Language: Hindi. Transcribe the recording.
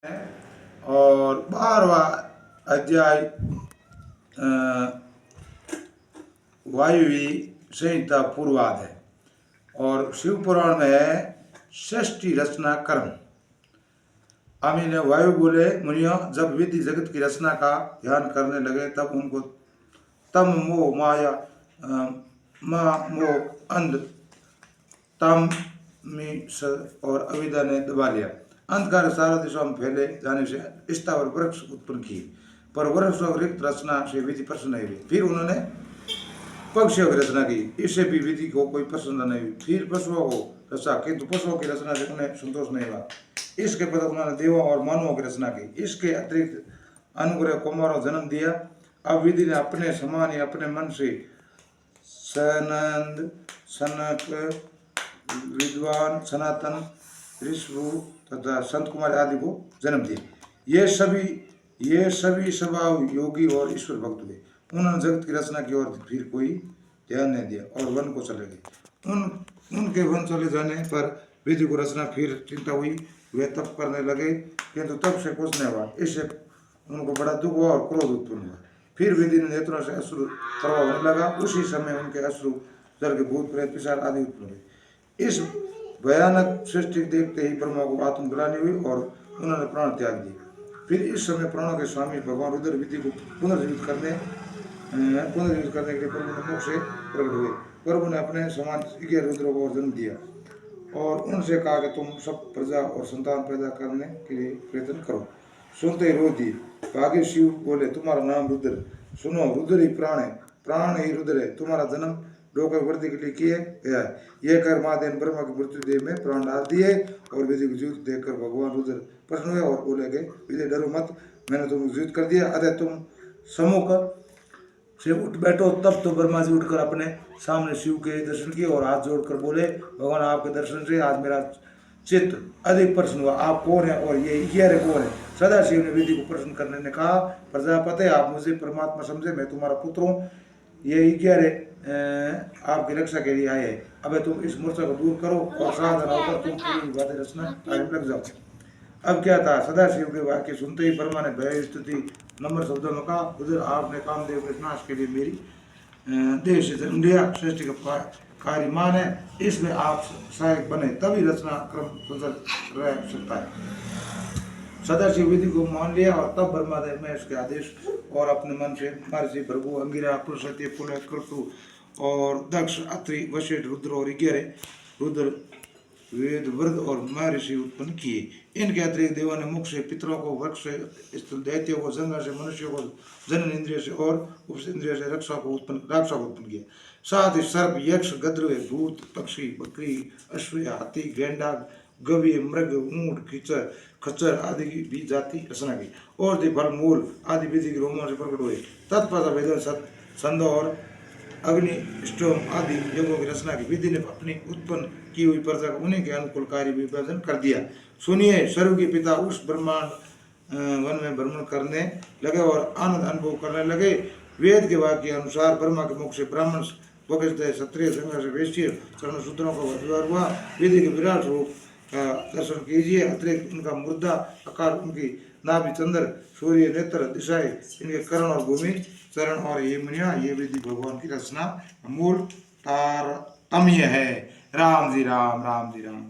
है और 12वां अध्याय वायुवी संहिता पूर्वाध है और शिव पुराण में है षष्ठी रचना कर्म। आमीन। वायु बोले, मुनियों, जब विधि जगत की रचना का ध्यान करने लगे तब उनको तम मोह माया मोह अंध तम और अविद्या ने दबा लिया। अंधकार सारा दिशाओं में फैले जाने से स्थावर वृक्ष उत्पन्न किए, पर वृक्ष और रिक्त रचना से विधि प्रसन्न नहीं हुई। फिर उन्होंने पक्षियों की रचना की, इससे भी विधि को कोई प्रसन्न नहीं हुई। फिर पशुओं को रचा, किंतु पशुओं की रचना से उन्हें संतोष नहीं हुआ। इसके बाद उन्होंने देवों और मानवों की रचना की। इसके अतिरिक्त अनुग्रह कुमारों जन्म दिया। अब विधि ने अपने समान ही अपने मन से सनंद, सनक, विद्वान, सनातन, ऋषभु तथा संत कुमार आदि को जन्म दिया। ये सभी स्वभाव योगी और ईश्वर भक्त हुए। उन्होंने जगत की रचना की और फिर कोई ध्यान नहीं दिया और वन को चले गए। उनके वन चले जाने पर विधि को रचना फिर चिंता हुई। वे तप करने लगे, किंतु तप से कुछ नहीं हुआ। इससे उनको बड़ा दुख हुआ और क्रोध उत्पन्न हुआ। फिर विधि ने नेत्रों से अश्रु प्रवाह होने लगा। उसी समय उनके अश्रु जल के भूत प्रेत पिशाच आदि उत्पन्न हुए। इस भयानक सृष्टि देखते ही ब्रह्मा को आत्मग्लानि हुई और उन्होंने प्राण त्याग दिए। फिर इस समय प्राणों के स्वामी भगवान रुद्र विधि को पुनर्जीवित करने के लिए प्रभु ने मुख से प्रकट हुए। प्रभु ने अपने समान 11 रुद्रों को जन्म दिया और उनसे कहा कि तुम सब प्रजा और संतान पैदा करने के लिए प्रयत्न करो। सुनते ही रो दिए। भाग्य शिव बोले, तुम्हारा नाम रुद्र। सुनो, रुद्र ही प्राण है, प्राण ही रुद्र है। तुम्हारा जन्म लोक वृद्धि के लिए किए गया है। यह कर महादेव ब्रह्मा की मृत्यु देह में प्राण डाल दिए और विधि को जीवित देखकर भगवान रुद्र प्रश्न हुए और बोले गए, विधि डरो मत, मैंने तुमको जीवित कर दिया। अतः तुम सम्मुख से उठ बैठो। तब तो ब्रह्मा जी उठकर अपने सामने शिव के दर्शन किए और हाथ जोड़कर बोले, भगवान, आपके दर्शन से आज मेरा चित्त अधिक प्रसन्न हुआ। आप कौन है और ये 11 कौन है? सदाशिव ने विधि को प्रश्न करने ने कहा, प्रजापति, आप मुझे परमात्मा समझे, मैं तुम्हारा पुत्र हूँ। ये 11 आपकी रक्षा के लिए आए हैं। अब तुम इस मूर्छा को दूर करो और सावधान होकर तुम पूरी बातें रचना कार्य में लग जाओ। अब क्या था, सदाशिव के वाक्य सुनते ही ब्रह्मा ने भय स्तुति नम्र शब्दों में कहा, उधर आपने कामदेव के नाश के लिए मेरी देह से जन्म लिया। सृष्टि का कार्य मान है, इसमें आप सहायक बने, तभी रचना क्रम सुधर रह सकता है। सदाशिव विधि को मान लिया और तब ब्रह्मादेव में उसके आदेश और अपने मन से महर्षि भृगु, अंगिरा, पुरुषत्य, पुलह, क्रतु और दक्ष, अत्रि, वशिष्ठ, रुद्र और 11 रुद्र वेद, वृद्ध और महर्षि उत्पन्न किए। इनके अतिरिक्त देवों ने मुख से पितरों को, वृक्ष से स्थल दैत्यों को, जंगल से मनुष्यों को, जनन इंद्रिय से और उपसेंद्रिय से राक्षसों को उत्पन्न किया। साथ ही सर्प, यक्ष, गद्रवे, भूत, पक्षी, बकरी, अश्व, हाथी, गेंडा, गव्य, मृग, ऊंट, खच्चर आदि की भी जाति रचना की और फल, मूल आदि विधि के रोमों से प्रकट हुए। तत्पश्चात वेदों, छंदों और अग्नि, स्टोम आदि यज्ञों की रचना की। विधि ने अपनी उत्पन्न की हुई प्रजा को उन्हीं के अनुकूल कार्य विभाजन कर दिया। सुनिए, सर्व के पिता उस ब्रह्मांड वन में भ्रमण करने लगे और आनंद अनुभव करने लगे। वेद के वाक्य के अनुसार ब्रह्मा के मुख से ब्राह्मण, वैश्य, क्षत्रिय, संघर्ष, वैश्य, चरण शूद्रों का अधिकार हुआ। विधि के विराट रूप का दर्शन कीजिए। अतिरिक्त उनका मुद्दा आकार, उनकी नाभि, चंद्र, सूर्य, नेत्र, दिशाएं, इनके कर्ण और भूमि, चरण और ये मुनिया, ये विधि भगवान की रचना मूल तारतम्य है। राम जी राम, राम जी राम।